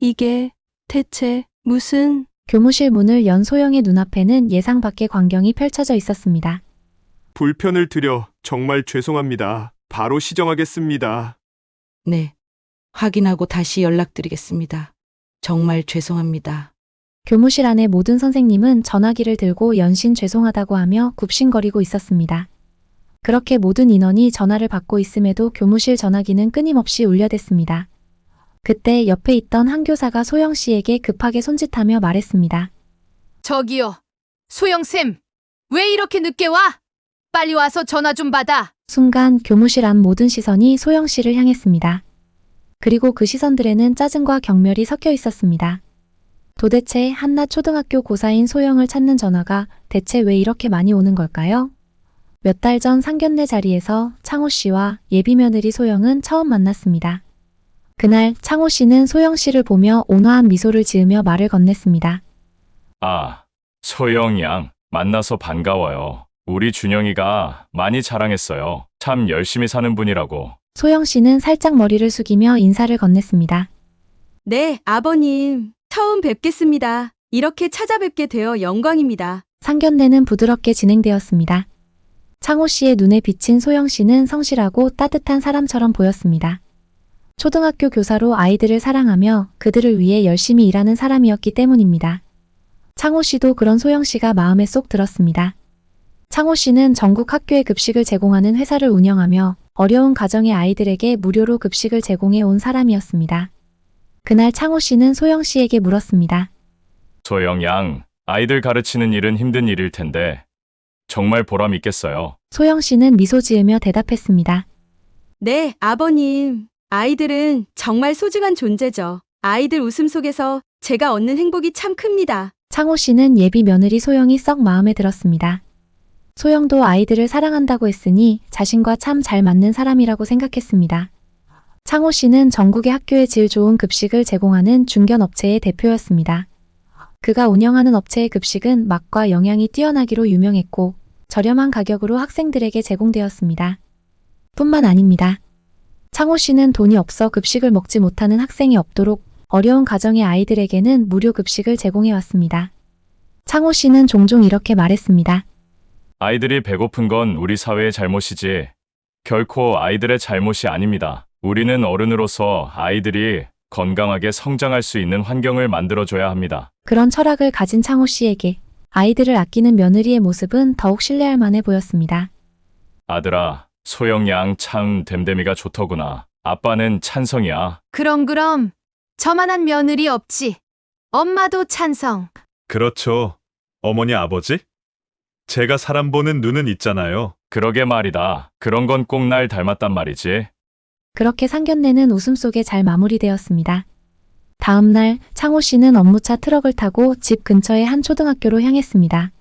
이게 대체 무슨... 교무실 문을 연 소영의 눈앞에는 예상 밖의 광경이 펼쳐져 있었습니다. 불편을 드려 정말 죄송합니다. 바로 시정하겠습니다. 네, 확인하고 다시 연락드리겠습니다. 정말 죄송합니다. 교무실 안의 모든 선생님은 전화기를 들고 연신 죄송하다고 하며 굽신거리고 있었습니다. 그렇게 모든 인원이 전화를 받고 있음에도 교무실 전화기는 끊임없이 울려댔습니다. 그때 옆에 있던 한 교사가 소영 씨에게 급하게 손짓하며 말했습니다. 저기요, 소영쌤, 왜 이렇게 늦게 와? 빨리 와서 전화 좀 받아. 순간 교무실 안 모든 시선이 소영 씨를 향했습니다. 그리고 그 시선들에는 짜증과 경멸이 섞여 있었습니다. 도대체 한낮 초등학교 고사인 소영을 찾는 전화가 대체 왜 이렇게 많이 오는 걸까요? 몇 달 전 상견례 자리에서 창호 씨와 예비 며느리 소영은 처음 만났습니다. 그날 창호 씨는 소영 씨를 보며 온화한 미소를 지으며 말을 건넸습니다. 아, 소영 양, 만나서 반가워요. 우리 준영이가 많이 자랑했어요. 참 열심히 사는 분이라고. 소영 씨는 살짝 머리를 숙이며 인사를 건넸습니다. 네, 아버님. 처음 뵙겠습니다. 이렇게 찾아뵙게 되어 영광입니다. 상견례는 부드럽게 진행되었습니다. 창호 씨의 눈에 비친 소영 씨는 성실하고 따뜻한 사람처럼 보였습니다. 초등학교 교사로 아이들을 사랑하며 그들을 위해 열심히 일하는 사람이었기 때문입니다. 창호 씨도 그런 소영 씨가 마음에 쏙 들었습니다. 창호 씨는 전국 학교에 급식을 제공하는 회사를 운영하며 어려운 가정의 아이들에게 무료로 급식을 제공해 온 사람이었습니다. 그날 창호 씨는 소영 씨에게 물었습니다. 소영 양, 아이들 가르치는 일은 힘든 일일 텐데 정말 보람 있겠어요. 소영 씨는 미소 지으며 대답했습니다. 네, 아버님. 아이들은 정말 소중한 존재죠. 아이들 웃음 속에서 제가 얻는 행복이 참 큽니다. 창호 씨는 예비 며느리 소영이 썩 마음에 들었습니다. 소영도 아이들을 사랑한다고 했으니 자신과 참 잘 맞는 사람이라고 생각했습니다. 창호 씨는 전국의 학교에 질 좋은 급식을 제공하는 중견 업체의 대표였습니다. 그가 운영하는 업체의 급식은 맛과 영양이 뛰어나기로 유명했고 저렴한 가격으로 학생들에게 제공되었습니다. 뿐만 아닙니다. 창호 씨는 돈이 없어 급식을 먹지 못하는 학생이 없도록 어려운 가정의 아이들에게는 무료 급식을 제공해 왔습니다. 창호 씨는 종종 이렇게 말했습니다. 아이들이 배고픈 건 우리 사회의 잘못이지 결코 아이들의 잘못이 아닙니다. 우리는 어른으로서 아이들이 건강하게 성장할 수 있는 환경을 만들어줘야 합니다. 그런 철학을 가진 창호 씨에게 아이들을 아끼는 며느리의 모습은 더욱 신뢰할 만해 보였습니다. 아들아, 소영 양 참 됨됨이가 좋더구나. 아빠는 찬성이야. 그럼 저만한 며느리 없지. 엄마도 찬성. 그렇죠. 어머니 아버지? 제가 사람 보는 눈은 있잖아요. 그러게 말이다. 그런 건 꼭 날 닮았단 말이지. 그렇게 상견례는 웃음 속에 잘 마무리되었습니다. 다음 날 창호 씨는 업무차 트럭을 타고 집 근처의 한 초등학교로 향했습니다.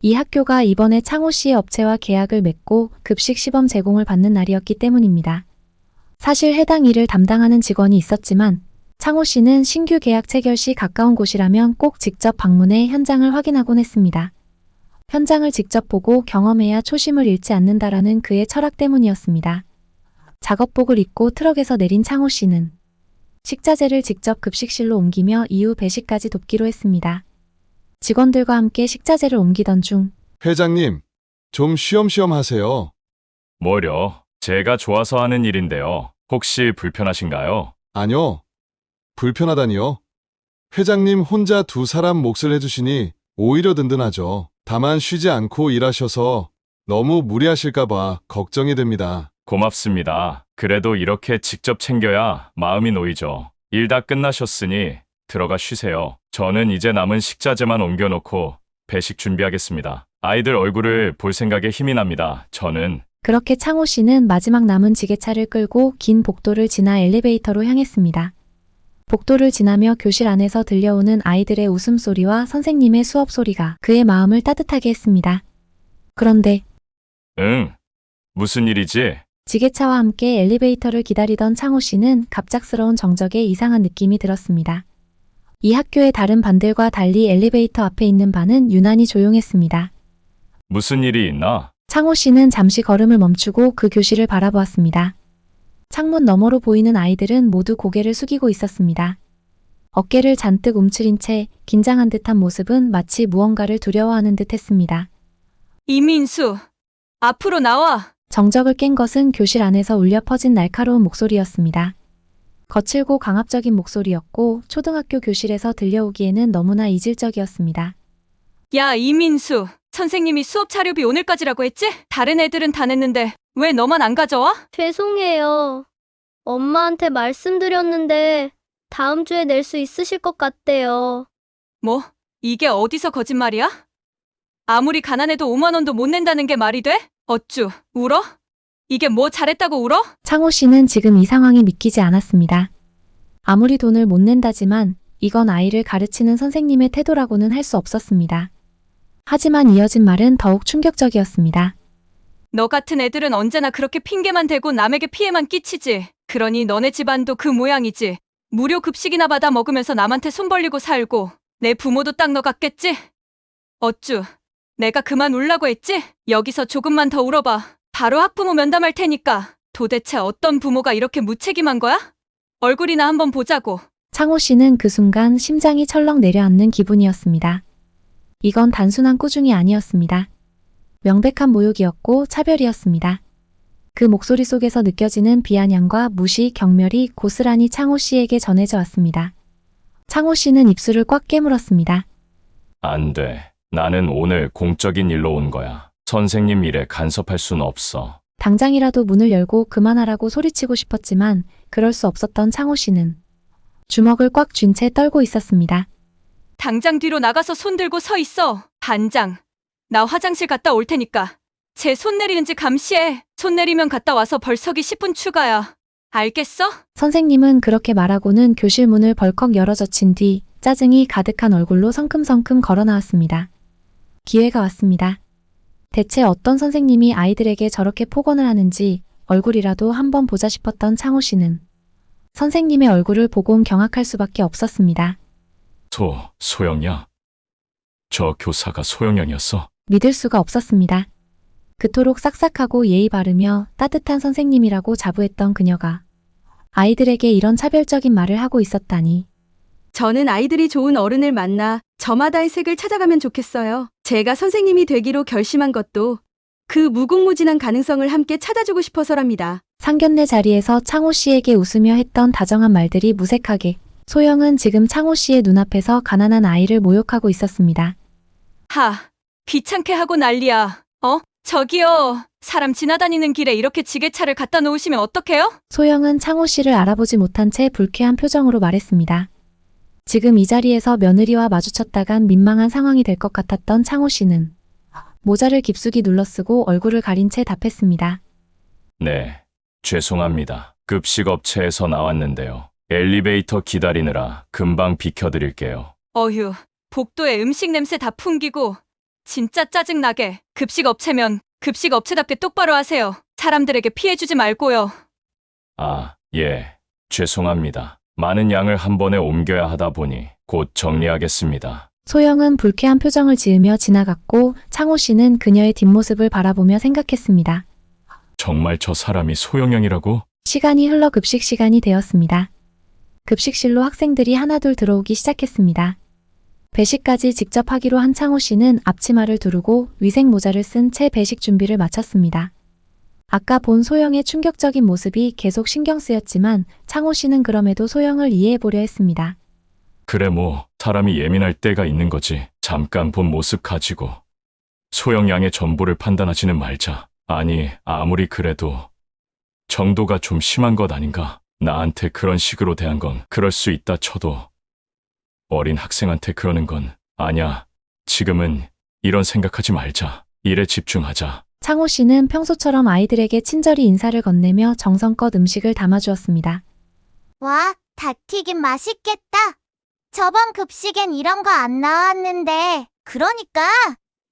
이 학교가 이번에 창호 씨의 업체와 계약을 맺고 급식 시범 제공을 받는 날이었기 때문입니다. 사실 해당 일을 담당하는 직원이 있었지만 창호 씨는 신규 계약 체결 시 가까운 곳이라면 꼭 직접 방문해 현장을 확인하곤 했습니다. 현장을 직접 보고 경험해야 초심을 잃지 않는다라는 그의 철학 때문이었습니다. 작업복을 입고 트럭에서 내린 창호 씨는 식자재를 직접 급식실로 옮기며 이후 배식까지 돕기로 했습니다. 직원들과 함께 식자재를 옮기던 중 회장님, 좀 쉬엄쉬엄 하세요. 뭐려? 제가 좋아서 하는 일인데요. 혹시 불편하신가요? 아니요. 불편하다니요. 회장님 혼자 두 사람 몫을 해주시니 오히려 든든하죠. 다만 쉬지 않고 일하셔서 너무 무리하실까봐 걱정이 됩니다. 고맙습니다. 그래도 이렇게 직접 챙겨야 마음이 놓이죠. 일 다 끝나셨으니 들어가 쉬세요. 저는 이제 남은 식자재만 옮겨놓고 배식 준비하겠습니다. 아이들 얼굴을 볼 생각에 힘이 납니다. 저는. 그렇게 창호 씨는 마지막 남은 지게차를 끌고 긴 복도를 지나 엘리베이터로 향했습니다. 복도를 지나며 교실 안에서 들려오는 아이들의 웃음소리와 선생님의 수업 소리가 그의 마음을 따뜻하게 했습니다. 그런데 응. 무슨 일이지? 지게차와 함께 엘리베이터를 기다리던 창호 씨는 갑작스러운 정적에 이상한 느낌이 들었습니다. 이 학교의 다른 반들과 달리 엘리베이터 앞에 있는 반은 유난히 조용했습니다. 무슨 일이 있나? 창호 씨는 잠시 걸음을 멈추고 그 교실을 바라보았습니다. 창문 너머로 보이는 아이들은 모두 고개를 숙이고 있었습니다. 어깨를 잔뜩 움츠린 채 긴장한 듯한 모습은 마치 무언가를 두려워하는 듯 했습니다. 이민수, 앞으로 나와. 정적을 깬 것은 교실 안에서 울려 퍼진 날카로운 목소리였습니다. 거칠고 강압적인 목소리였고 초등학교 교실에서 들려오기에는 너무나 이질적이었습니다. 야, 이민수. 선생님이 수업 자료비 오늘까지라고 했지? 다른 애들은 다 냈는데 왜 너만 안 가져와? 죄송해요. 엄마한테 말씀드렸는데 다음 주에 낼 수 있으실 것 같대요. 뭐? 이게 어디서 거짓말이야? 아무리 가난해도 5만 원도 못 낸다는 게 말이 돼? 어쭈, 울어? 이게 뭐 잘했다고 울어? 창호 씨는 지금 이 상황이 믿기지 않았습니다. 아무리 돈을 못 낸다지만 이건 아이를 가르치는 선생님의 태도라고는 할 수 없었습니다. 하지만 이어진 말은 더욱 충격적이었습니다. 너 같은 애들은 언제나 그렇게 핑계만 대고 남에게 피해만 끼치지. 그러니 너네 집안도 그 모양이지. 무료 급식이나 받아 먹으면서 남한테 손 벌리고 살고 내 부모도 딱 너 같겠지? 어쭈, 내가 그만 울라고 했지? 여기서 조금만 더 울어봐. 바로 학부모 면담할 테니까. 도대체 어떤 부모가 이렇게 무책임한 거야? 얼굴이나 한번 보자고. 창호 씨는 그 순간 심장이 철렁 내려앉는 기분이었습니다. 이건 단순한 꾸중이 아니었습니다. 명백한 모욕이었고 차별이었습니다. 그 목소리 속에서 느껴지는 비아냥과 무시, 경멸이 고스란히 창호 씨에게 전해져 왔습니다. 창호 씨는 입술을 꽉 깨물었습니다. 안 돼. 나는 오늘 공적인 일로 온 거야. 선생님 일에 간섭할 순 없어. 당장이라도 문을 열고 그만하라고 소리치고 싶었지만 그럴 수 없었던 창호 씨는 주먹을 꽉 쥔 채 떨고 있었습니다. 당장 뒤로 나가서 손 들고 서 있어. 반장. 나 화장실 갔다 올 테니까. 제 손 내리는지 감시해. 손 내리면 갔다 와서 벌서기 10분 추가야. 알겠어? 선생님은 그렇게 말하고는 교실 문을 벌컥 열어젖힌 뒤 짜증이 가득한 얼굴로 성큼성큼 걸어 나왔습니다. 기회가 왔습니다. 대체 어떤 선생님이 아이들에게 저렇게 폭언을 하는지 얼굴이라도 한번 보자 싶었던 창호 씨는 선생님의 얼굴을 보곤 경악할 수밖에 없었습니다. 소영이야? 저 교사가 소영이었어? 믿을 수가 없었습니다. 그토록 싹싹하고 예의 바르며 따뜻한 선생님이라고 자부했던 그녀가 아이들에게 이런 차별적인 말을 하고 있었다니. 저는 아이들이 좋은 어른을 만나 저마다의 색을 찾아가면 좋겠어요. 제가 선생님이 되기로 결심한 것도 그 무궁무진한 가능성을 함께 찾아주고 싶어서랍니다. 상견례 자리에서 창호 씨에게 웃으며 했던 다정한 말들이 무색하게 소영은 지금 창호 씨의 눈앞에서 가난한 아이를 모욕하고 있었습니다. 귀찮게 하고 난리야. 저기요. 사람 지나다니는 길에 이렇게 지게차를 갖다 놓으시면 어떡해요? 소영은 창호 씨를 알아보지 못한 채 불쾌한 표정으로 말했습니다. 지금 이 자리에서 며느리와 마주쳤다간 민망한 상황이 될 것 같았던 창호 씨는 모자를 깊숙이 눌러쓰고 얼굴을 가린 채 답했습니다. 네, 죄송합니다. 급식업체에서 나왔는데요. 엘리베이터 기다리느라 금방 비켜드릴게요. 어휴, 복도에 음식 냄새 다 풍기고 진짜 짜증나게. 급식업체면 급식업체답게 똑바로 하세요. 사람들에게 피해 주지 말고요. 예, 죄송합니다. 많은 양을 한 번에 옮겨야 하다 보니 곧 정리하겠습니다. 소영은 불쾌한 표정을 지으며 지나갔고 창호 씨는 그녀의 뒷모습을 바라보며 생각했습니다. 정말 저 사람이 소영양이라고? 시간이 흘러 급식 시간이 되었습니다. 급식실로 학생들이 하나둘 들어오기 시작했습니다. 배식까지 직접 하기로 한 창호 씨는 앞치마를 두르고 위생 모자를 쓴 채 배식 준비를 마쳤습니다. 아까 본 소영의 충격적인 모습이 계속 신경 쓰였지만 창호 씨는 그럼에도 소영을 이해해보려 했습니다. 그래 사람이 예민할 때가 있는 거지. 잠깐 본 모습 가지고 소영양의 전부를 판단하지는 말자. 아니, 아무리 그래도 정도가 좀 심한 것 아닌가? 나한테 그런 식으로 대한 건 그럴 수 있다 쳐도 어린 학생한테 그러는 건 아니야. 지금은 이런 생각하지 말자. 일에 집중하자. 창호 씨는 평소처럼 아이들에게 친절히 인사를 건네며 정성껏 음식을 담아주었습니다. 와, 닭튀김 맛있겠다. 저번 급식엔 이런 거 안 나왔는데. 그러니까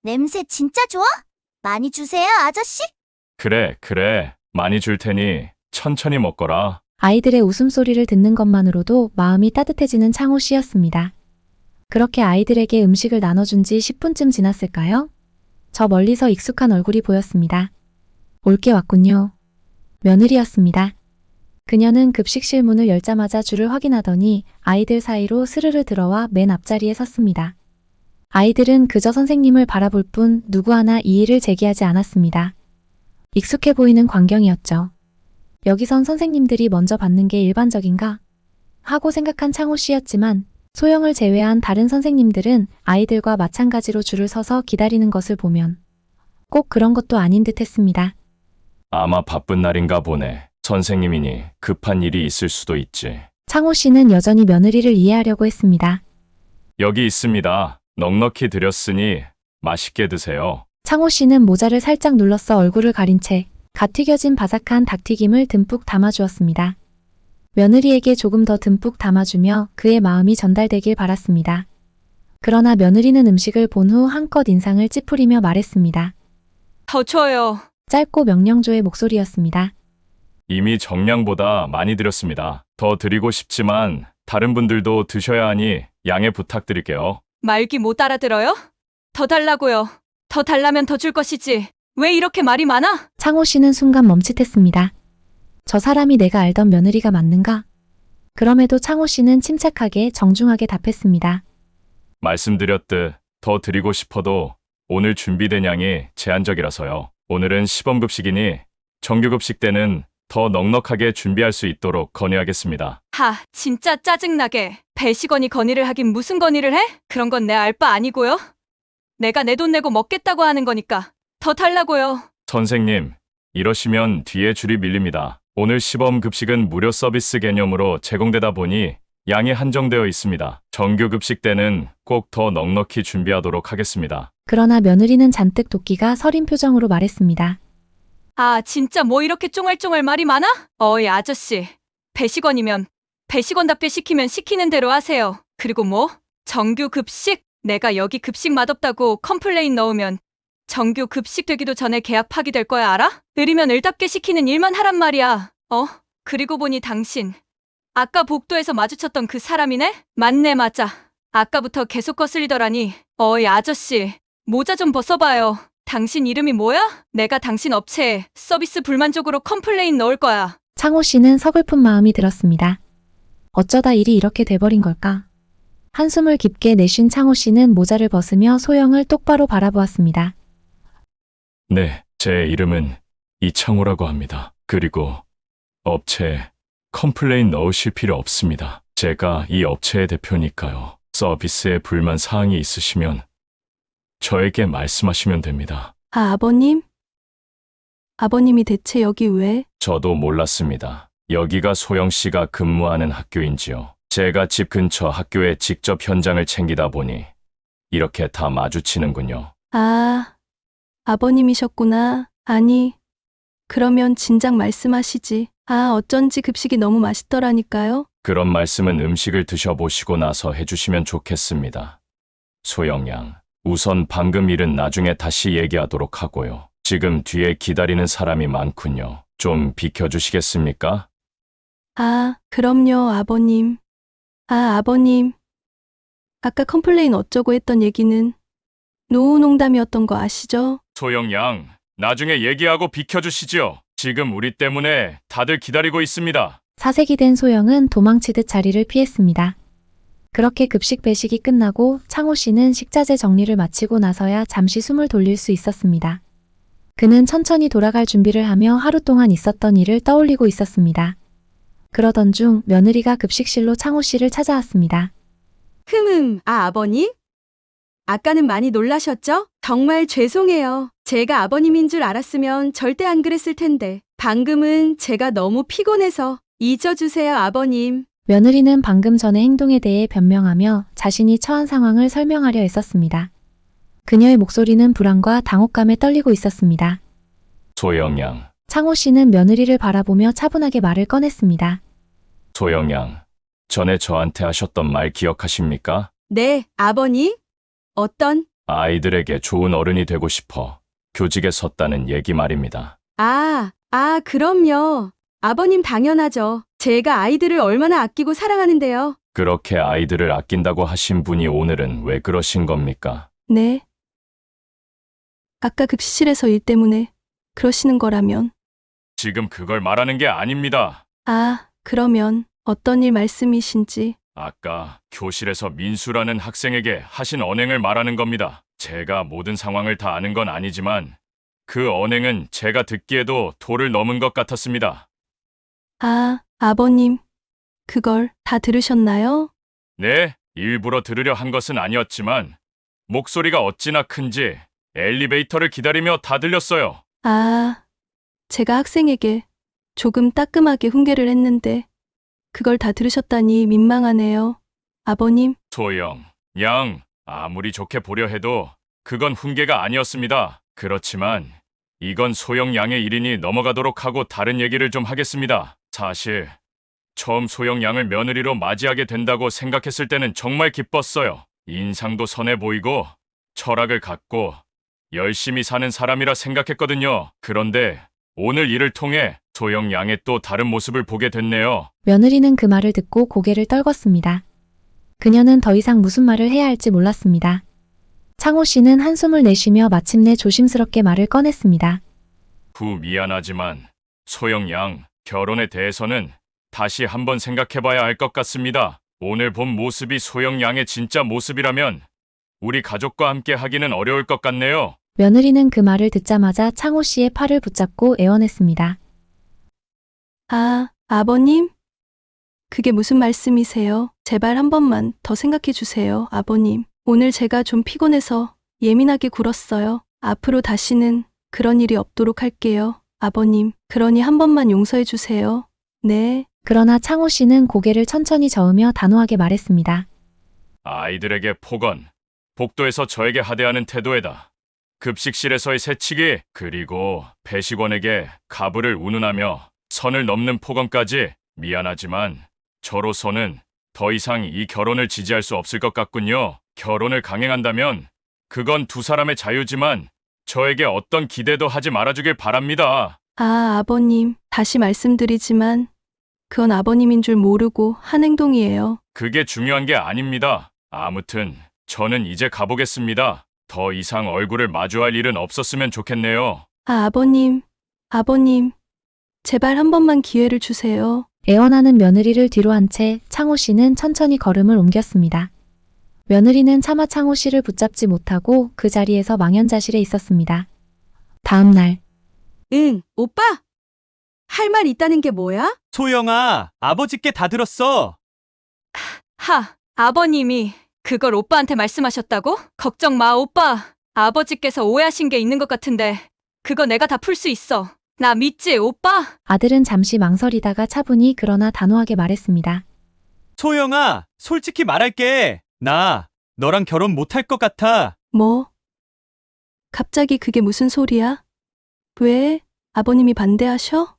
냄새 진짜 좋아? 많이 주세요, 아저씨. 그래. 많이 줄 테니 천천히 먹거라. 아이들의 웃음소리를 듣는 것만으로도 마음이 따뜻해지는 창호 씨였습니다. 그렇게 아이들에게 음식을 나눠준 지 10분쯤 지났을까요? 저 멀리서 익숙한 얼굴이 보였습니다. 올게 왔군요. 며느리였습니다. 그녀는 급식실 문을 열자마자 줄을 확인하더니 아이들 사이로 스르르 들어와 맨 앞자리에 섰습니다. 아이들은 그저 선생님을 바라볼 뿐 누구 하나 이의를 제기하지 않았습니다. 익숙해 보이는 광경이었죠. 여기선 선생님들이 먼저 받는 게 일반적인가? 하고 생각한 창호 씨였지만 소영을 제외한 다른 선생님들은 아이들과 마찬가지로 줄을 서서 기다리는 것을 보면 꼭 그런 것도 아닌 듯 했습니다. 아마 바쁜 날인가 보네. 선생님이니 급한 일이 있을 수도 있지. 창호 씨는 여전히 며느리를 이해하려고 했습니다. 여기 있습니다. 넉넉히 드렸으니 맛있게 드세요. 창호 씨는 모자를 살짝 눌러서 얼굴을 가린 채 갓 튀겨진 바삭한 닭튀김을 듬뿍 담아주었습니다. 며느리에게 조금 더 듬뿍 담아주며 그의 마음이 전달되길 바랐습니다. 그러나 며느리는 음식을 본 후 한껏 인상을 찌푸리며 말했습니다. 더 줘요. 짧고 명령조의 목소리였습니다. 이미 정량보다 많이 드렸습니다. 더 드리고 싶지만 다른 분들도 드셔야 하니 양해 부탁드릴게요. 말귀 못 알아들어요? 더 달라고요. 더 달라면 더 줄 것이지. 왜 이렇게 말이 많아? 창호 씨는 순간 멈칫했습니다. 저 사람이 내가 알던 며느리가 맞는가? 그럼에도 창호 씨는 침착하게 정중하게 답했습니다. 말씀드렸듯 더 드리고 싶어도 오늘 준비된 양이 제한적이라서요. 오늘은 시범급식이니 정규급식 때는 더 넉넉하게 준비할 수 있도록 건의하겠습니다. 하, 진짜 짜증나게. 배식원이 건의를 하긴 무슨 건의를 해? 그런 건 내 알 바 아니고요. 내가 내 돈 내고 먹겠다고 하는 거니까 더 달라고요. 선생님, 이러시면 뒤에 줄이 밀립니다. 오늘 시범급식은 무료 서비스 개념으로 제공되다 보니 양이 한정되어 있습니다. 정규급식 때는 꼭 더 넉넉히 준비하도록 하겠습니다. 그러나 며느리는 잔뜩 도끼가 서린 표정으로 말했습니다. 아, 진짜 뭐 이렇게 쫑알쫑알 말이 많아? 어이, 아저씨. 배식원이면 배식원답게 시키면 시키는 대로 하세요. 그리고 뭐? 정규 급식? 내가 여기 급식 맛없다고 컴플레인 넣으면 정규 급식 되기도 전에 계약 파기될 거야, 알아? 느리면 을답게 시키는 일만 하란 말이야. 그리고 보니 당신 아까 복도에서 마주쳤던 그 사람이네? 맞네, 맞아. 아까부터 계속 거슬리더라니. 어이, 아저씨. 모자 좀 벗어봐요. 당신 이름이 뭐야? 내가 당신 업체에 서비스 불만족으로 컴플레인 넣을 거야. 창호 씨는 서글픈 마음이 들었습니다. 어쩌다 일이 이렇게 돼버린 걸까? 한숨을 깊게 내쉰 창호 씨는 모자를 벗으며 소영을 똑바로 바라보았습니다. 네, 제 이름은 이창호라고 합니다. 그리고 업체에 컴플레인 넣으실 필요 없습니다. 제가 이 업체의 대표니까요. 서비스에 불만 사항이 있으시면 저에게 말씀하시면 됩니다. 아버님? 아버님이 대체 여기 왜? 저도 몰랐습니다. 여기가 소영 씨가 근무하는 학교인지요. 제가 집 근처 학교에 직접 현장을 챙기다 보니 이렇게 다 마주치는군요. 아, 아버님이셨구나. 아니, 그러면 진작 말씀하시지. 아, 어쩐지 급식이 너무 맛있더라니까요. 그런 말씀은 음식을 드셔보시고 나서 해주시면 좋겠습니다. 소영 양, 우선 방금 일은 나중에 다시 얘기하도록 하고요. 지금 뒤에 기다리는 사람이 많군요. 좀 비켜주시겠습니까? 아, 그럼요, 아버님. 아, 아버님. 아까 컴플레인 어쩌고 했던 얘기는 노후 농담이었던 거 아시죠? 소영 양, 나중에 얘기하고 비켜주시지요. 지금 우리 때문에 다들 기다리고 있습니다. 사색이 된 소영은 도망치듯 자리를 피했습니다. 그렇게 급식 배식이 끝나고 창호 씨는 식자재 정리를 마치고 나서야 잠시 숨을 돌릴 수 있었습니다. 그는 천천히 돌아갈 준비를 하며 하루 동안 있었던 일을 떠올리고 있었습니다. 그러던 중 며느리가 급식실로 창호 씨를 찾아왔습니다. 아버님? 아까는 많이 놀라셨죠? 정말 죄송해요. 제가 아버님인 줄 알았으면 절대 안 그랬을 텐데. 방금은 제가 너무 피곤해서 잊어주세요, 아버님. 며느리는 방금 전의 행동에 대해 변명하며 자신이 처한 상황을 설명하려 애썼습니다. 그녀의 목소리는 불안과 당혹감에 떨리고 있었습니다. 소영 양, 창호 씨는 며느리를 바라보며 차분하게 말을 꺼냈습니다. 소영 양, 전에 저한테 하셨던 말 기억하십니까? 네, 아버님. 어떤? 아이들에게 좋은 어른이 되고 싶어 교직에 섰다는 얘기 말입니다. 그럼요. 아버님 당연하죠. 제가 아이들을 얼마나 아끼고 사랑하는데요. 그렇게 아이들을 아낀다고 하신 분이 오늘은 왜 그러신 겁니까? 네. 아까 급식실에서 일 때문에 그러시는 거라면. 지금 그걸 말하는 게 아닙니다. 그러면 어떤 일 말씀이신지. 아까 교실에서 민수라는 학생에게 하신 언행을 말하는 겁니다. 제가 모든 상황을 다 아는 건 아니지만 그 언행은 제가 듣기에도 도를 넘은 것 같았습니다. 아버님, 그걸 다 들으셨나요? 네, 일부러 들으려 한 것은 아니었지만 목소리가 어찌나 큰지 엘리베이터를 기다리며 다 들렸어요. 제가 학생에게 조금 따끔하게 훈계를 했는데 그걸 다 들으셨다니 민망하네요. 아버님, 소영, 양, 아무리 좋게 보려 해도 그건 훈계가 아니었습니다. 그렇지만 이건 소영 양의 일이니 넘어가도록 하고 다른 얘기를 좀 하겠습니다. 사실 처음 소영 양을 며느리로 맞이하게 된다고 생각했을 때는 정말 기뻤어요. 인상도 선해 보이고 철학을 갖고 열심히 사는 사람이라 생각했거든요. 그런데 오늘 일을 통해 소영 양의 또 다른 모습을 보게 됐네요. 며느리는 그 말을 듣고 고개를 떨궜습니다. 그녀는 더 이상 무슨 말을 해야 할지 몰랐습니다. 창호 씨는 한숨을 내쉬며 마침내 조심스럽게 말을 꺼냈습니다. 미안하지만 소영 양, 결혼에 대해서는 다시 한번 생각해봐야 할 것 같습니다. 오늘 본 모습이 소영 양의 진짜 모습이라면 우리 가족과 함께 하기는 어려울 것 같네요. 며느리는 그 말을 듣자마자 창호 씨의 팔을 붙잡고 애원했습니다. 아버님? 그게 무슨 말씀이세요? 제발 한 번만 더 생각해 주세요, 아버님. 오늘 제가 좀 피곤해서 예민하게 굴었어요. 앞으로 다시는 그런 일이 없도록 할게요, 아버님. 그러니 한 번만 용서해 주세요. 네. 그러나 창호 씨는 고개를 천천히 저으며 단호하게 말했습니다. 아이들에게 폭언, 복도에서 저에게 하대하는 태도에다 급식실에서의 새치기, 그리고 배식원에게 가부를 운운하며 선을 넘는 폭언까지 미안하지만 저로서는 더 이상 이 결혼을 지지할 수 없을 것 같군요. 결혼을 강행한다면 그건 두 사람의 자유지만 저에게 어떤 기대도 하지 말아주길 바랍니다. 아버님, 다시 말씀드리지만 그건 아버님인 줄 모르고 한 행동이에요. 그게 중요한 게 아닙니다. 아무튼 저는 이제 가보겠습니다. 더 이상 얼굴을 마주할 일은 없었으면 좋겠네요. 아버님, 제발 한 번만 기회를 주세요. 애원하는 며느리를 뒤로 한 채 창호 씨는 천천히 걸음을 옮겼습니다. 며느리는 차마 창호 씨를 붙잡지 못하고 그 자리에서 망연자실해 있었습니다. 다음 날. 오빠? 할 말 있다는 게 뭐야? 소영아, 아버지께 다 들었어. 아버님이 그걸 오빠한테 말씀하셨다고? 걱정 마, 오빠. 아버지께서 오해하신 게 있는 것 같은데 그거 내가 다 풀 수 있어. 나 믿지, 오빠? 아들은 잠시 망설이다가 차분히 그러나 단호하게 말했습니다. 소영아, 솔직히 말할게. 나 너랑 결혼 못할 것 같아. 뭐? 갑자기 그게 무슨 소리야? 왜? 아버님이 반대하셔?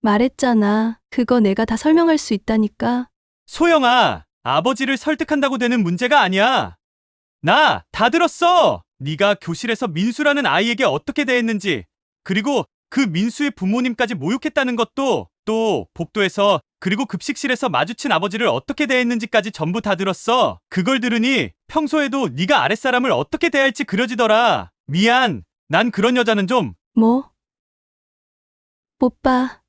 말했잖아. 그거 내가 다 설명할 수 있다니까. 소영아, 아버지를 설득한다고 되는 문제가 아니야. 나 다 들었어. 네가 교실에서 민수라는 아이에게 어떻게 대했는지, 그리고 그 민수의 부모님까지 모욕했다는 것도, 또 복도에서 그리고 급식실에서 마주친 아버지를 어떻게 대했는지까지 전부 다 들었어. 그걸 들으니 평소에도 네가 아랫사람을 어떻게 대할지 그려지더라. 미안. 난 그런 여자는 좀. 뭐? 오빠,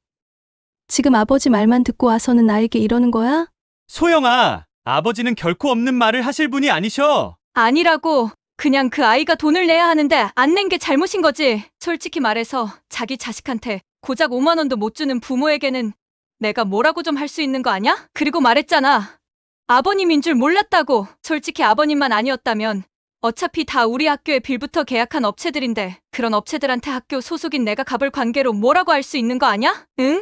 지금 아버지 말만 듣고 와서는 나에게 이러는 거야? 소영아, 아버지는 결코 없는 말을 하실 분이 아니셔. 아니라고. 그냥 그 아이가 돈을 내야 하는데 안 낸 게 잘못인 거지. 솔직히 말해서 자기 자식한테 고작 5만 원도 못 주는 부모에게는 내가 뭐라고 좀 할 수 있는 거 아냐? 그리고 말했잖아. 아버님인 줄 몰랐다고. 솔직히 아버님만 아니었다면 어차피 다 우리 학교에 빌부터 계약한 업체들인데 그런 업체들한테 학교 소속인 내가 가볼 관계로 뭐라고 할 수 있는 거 아냐? 응?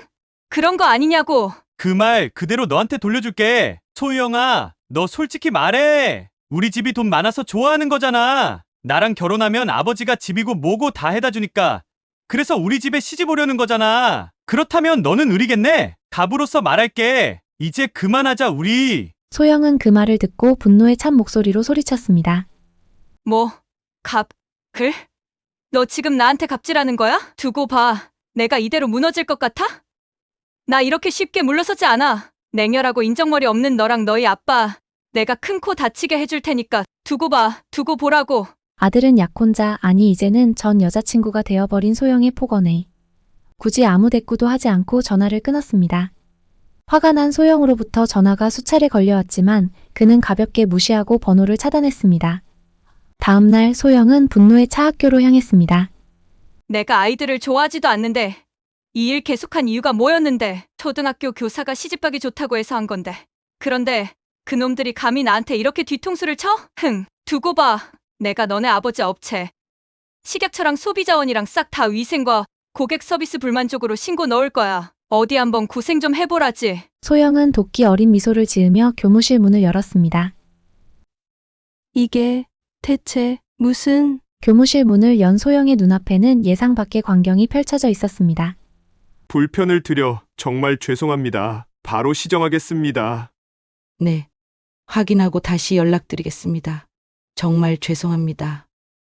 그런 거 아니냐고. 그 말 그대로 너한테 돌려줄게. 소영아, 너 솔직히 말해. 우리 집이 돈 많아서 좋아하는 거잖아. 나랑 결혼하면 아버지가 집이고 뭐고 다 해다 주니까. 그래서 우리 집에 시집 오려는 거잖아. 그렇다면 너는 의리겠네? 갑으로서 말할게. 이제 그만하자, 우리. 소영은 그 말을 듣고 분노에 찬 목소리로 소리쳤습니다. 뭐? 글? 너 지금 나한테 갑질하는 거야? 두고 봐. 내가 이대로 무너질 것 같아? 나 이렇게 쉽게 물러서지 않아. 냉혈하고 인정머리 없는 너랑 너희 아빠 내가 큰 코 다치게 해줄 테니까 두고 봐. 두고 보라고. 아들은 약혼자, 아니 이제는 전 여자친구가 되어버린 소영의 폭언에 굳이 아무 대꾸도 하지 않고 전화를 끊었습니다. 화가 난 소영으로부터 전화가 수차례 걸려왔지만 그는 가볍게 무시하고 번호를 차단했습니다. 다음 날 소영은 분노에 차 학교로 향했습니다. 내가 아이들을 좋아하지도 않는데 이 일 계속한 이유가 뭐였는데 초등학교 교사가 시집가기 좋다고 해서 한 건데. 그런데 그놈들이 감히 나한테 이렇게 뒤통수를 쳐? 두고 봐. 내가 너네 아버지 업체 식약처랑 소비자원이랑 싹 다 위생과 고객 서비스 불만족으로 신고 넣을 거야. 어디 한번 고생 좀 해보라지. 소영은 도끼 어린 미소를 지으며 교무실 문을 열었습니다. 이게 대체 무슨... 교무실 문을 연 소영의 눈앞에는 예상 밖의 광경이 펼쳐져 있었습니다. 불편을 드려 정말 죄송합니다. 바로 시정하겠습니다. 네, 확인하고 다시 연락드리겠습니다. 정말 죄송합니다.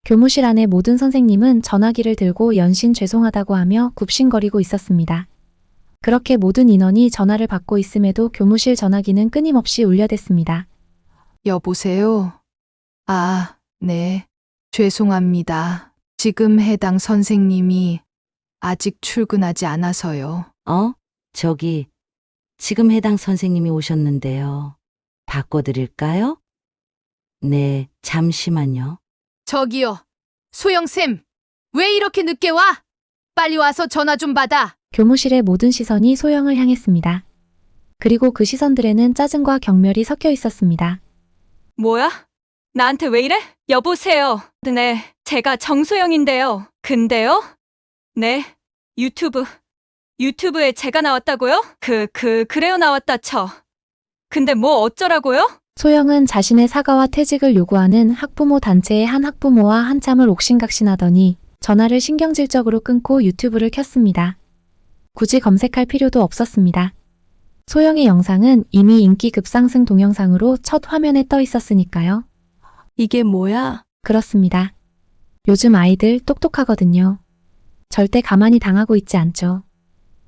교무실 안의 모든 선생님은 전화기를 들고 연신 죄송하다고 하며 굽신거리고 있었습니다. 그렇게 모든 인원이 전화를 받고 있음에도 교무실 전화기는 끊임없이 울려댔습니다. 여보세요? 아, 네. 죄송합니다. 지금 해당 선생님이 아직 출근하지 않아서요. 저기, 지금 해당 선생님이 오셨는데요. 바꿔드릴까요? 네, 잠시만요. 저기요. 소영쌤, 왜 이렇게 늦게 와? 빨리 와서 전화 좀 받아. 교무실의 모든 시선이 소영을 향했습니다. 그리고 그 시선들에는 짜증과 경멸이 섞여 있었습니다. 뭐야? 나한테 왜 이래? 여보세요. 네, 제가 정소영인데요. 근데요? 네, 유튜브에 제가 나왔다고요? 그래요 나왔다 쳐. 근데 뭐 어쩌라고요? 소영은 자신의 사과와 퇴직을 요구하는 학부모 단체의 한 학부모와 한참을 옥신각신하더니 전화를 신경질적으로 끊고 유튜브를 켰습니다. 굳이 검색할 필요도 없었습니다. 소영의 영상은 이미 인기 급상승 동영상으로 첫 화면에 떠 있었으니까요. 이게 뭐야? 그렇습니다. 요즘 아이들 똑똑하거든요. 절대 가만히 당하고 있지 않죠.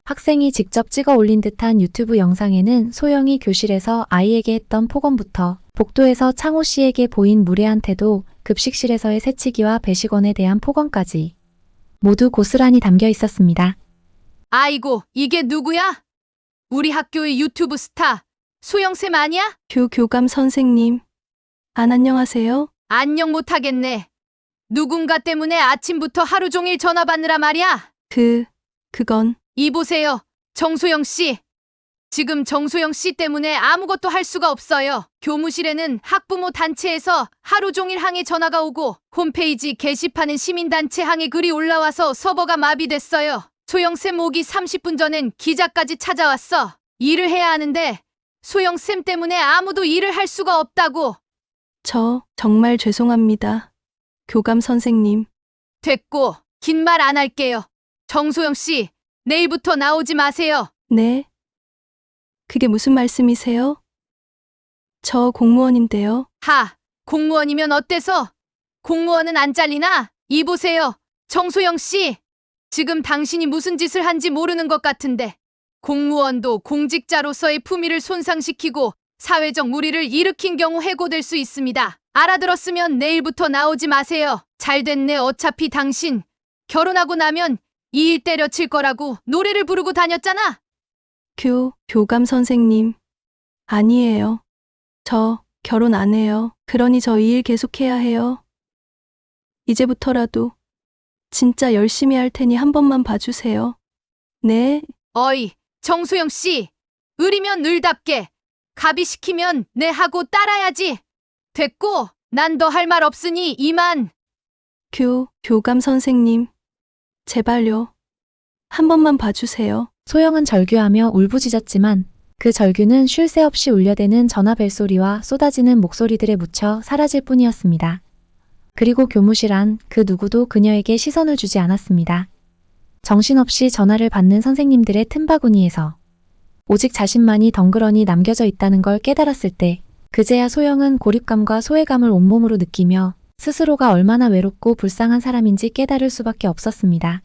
학생이 직접 찍어 올린 듯한 유튜브 영상에는 소영이 교실에서 아이에게 했던 폭언부터 복도에서 창호 씨에게 보인 무례한 태도, 급식실에서의 새치기와 배식원에 대한 폭언까지 모두 고스란히 담겨 있었습니다. 아이고, 이게 누구야? 우리 학교의 유튜브 스타, 소영쌤 아니야? 교감 선생님. 안 안녕하세요? 안녕 못하겠네. 누군가 때문에 아침부터 하루 종일 전화 받느라 말이야. 그건... 이보세요, 정소영 씨. 지금 정소영 씨 때문에 아무것도 할 수가 없어요. 교무실에는 학부모 단체에서 하루 종일 항해 전화가 오고 홈페이지 게시판엔 시민단체 항해 글이 올라와서 서버가 마비됐어요. 소영쌤 오기 30분 전엔 기자까지 찾아왔어. 일을 해야 하는데 소영쌤 때문에 아무도 일을 할 수가 없다고. 저 정말 죄송합니다. 교감 선생님. 됐고, 긴 말 안 할게요. 정소영 씨, 내일부터 나오지 마세요. 네? 그게 무슨 말씀이세요? 저 공무원인데요. 공무원이면 어때서? 공무원은 안 잘리나? 이보세요, 정소영 씨. 지금 당신이 무슨 짓을 한지 모르는 것 같은데 공무원도 공직자로서의 품위를 손상시키고 사회적 무리를 일으킨 경우 해고될 수 있습니다. 알아들었으면 내일부터 나오지 마세요. 잘 됐네. 어차피 당신 결혼하고 나면 이 일 때려칠 거라고 노래를 부르고 다녔잖아. 교감 선생님. 아니에요. 저 결혼 안 해요. 그러니 저 이 일 계속해야 해요. 이제부터라도 진짜 열심히 할 테니 한 번만 봐주세요. 네? 어이, 정소영 씨. 을이면 을답게, 갑이 시키면 네 하고 따라야지. 됐고, 난 더 할 말 없으니 이만. 교감 선생님. 제발요. 한 번만 봐주세요. 소영은 절규하며 울부짖었지만 그 절규는 쉴 새 없이 울려대는 전화 벨소리와 쏟아지는 목소리들에 묻혀 사라질 뿐이었습니다. 그리고 교무실 안 그 누구도 그녀에게 시선을 주지 않았습니다. 정신없이 전화를 받는 선생님들의 틈바구니에서 오직 자신만이 덩그러니 남겨져 있다는 걸 깨달았을 때 그제야 소영은 고립감과 소외감을 온몸으로 느끼며 스스로가 얼마나 외롭고 불쌍한 사람인지 깨달을 수밖에 없었습니다.